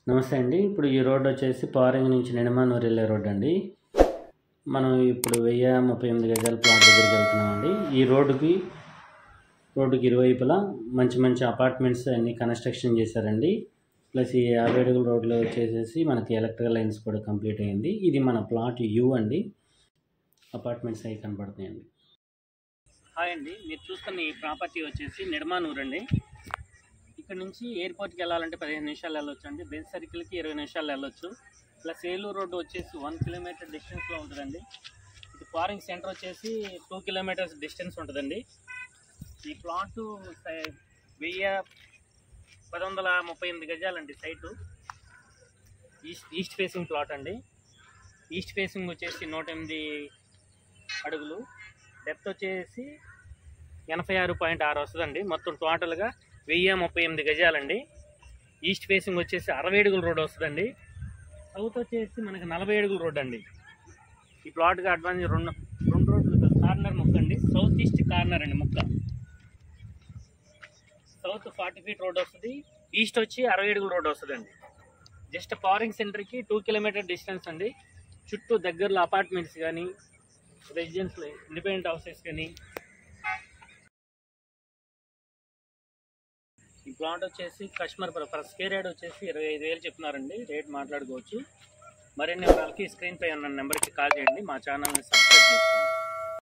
నమస్తే అండి. ఇప్పుడు ఈ రోడ్ వచ్చేసి పారింగ్ నుంచి నిడమానూరు వెళ్ళే రోడ్ అండి. మనం ఇప్పుడు 1038 గజాల ప్లాట్ దగ్గరికి వెళ్తున్నామండి. ఈ రోడ్డుకి ఇరువైపులా మంచి మంచి అపార్ట్మెంట్స్ అన్ని కన్స్ట్రక్షన్ చేశారండి. ప్లస్ ఈ 50 అడుగుల రోడ్లో వచ్చేసేసి మనకి ఎలక్ట్రికల్ లైన్స్ కూడా కంప్లీట్ అయ్యింది. ఇది మన ప్లాట్ యూ అండి. అపార్ట్మెంట్స్ అవి కనపడుతున్నాయండి. హాయ్ అండి, మీరు చూస్తున్న ఈ ప్రాపర్టీ వచ్చేసి నిడమానూరు అండి. ఇక్కడ నుంచి ఎయిర్పోర్ట్కి వెళ్ళాలంటే 15 నిమిషాలు వెళ్ళొచ్చు అండి. బెంజ్ సర్కిల్కి 20 నిమిషాలు వెళ్ళొచ్చు. ప్లస్ ఏలూరు రోడ్డు వచ్చేసి 1 కిలోమీటర్ డిస్టెన్స్లో ఉంటుందండి. ఇది పారింగ్ సెంటర్ వచ్చేసి 2 కిలోమీటర్స్ డిస్టెన్స్ ఉంటుందండి. ఈ ప్లాటు 1138 గజాలండి. సైటు ఈస్ట్ ఫేసింగ్ ప్లాట్ అండి. ఈస్ట్ ఫేసింగ్ వచ్చేసి 108 అడుగులు, డెప్త్ వచ్చేసి 86.6 వస్తుందండి. మొత్తం టోటల్గా 1038 గజాలండి. ఈస్ట్ ఫేసింగ్ వచ్చేసి 60 అడుగుల రోడ్ వస్తుందండి. సౌత్ వచ్చేసి మనకి 40 అడుగుల రోడ్ అండి. ఈ ప్లాట్గా అడ్వాన్స్ రెండు రోడ్లు కార్నర్ ముక్క అండి. సౌత్ ఈస్ట్ కార్నర్ అండి ముక్క. సౌత్ 40 ఫీట్ రోడ్ వస్తుంది, ఈస్ట్ వచ్చి 60 అడుగుల రోడ్ వస్తుందండి. జస్ట్ పారింగ్ సెంటర్కి 2 కిలోమీటర్ డిస్టెన్స్ అండి. చుట్టూ దగ్గరలో అపార్ట్మెంట్స్ కానీ రెసిడెన్స్ ఇండిపెండెంట్ హౌసెస్ కానీ. ఈ ప్లాట్ వచ్చేసి కస్టమర్ పర్ స్క్వేర్ యార్డ్ వచ్చేసి 25,000 చెప్తున్నారండి. రేట్ మాట్లాడుకోవచ్చు. మరిన్ని వివరాలకి స్క్రీన్ పై ఉన్న నెంబర్కి కాల్ చేయండి. మా ఛానల్ని సబ్స్క్రైబ్ చేసుకోండి.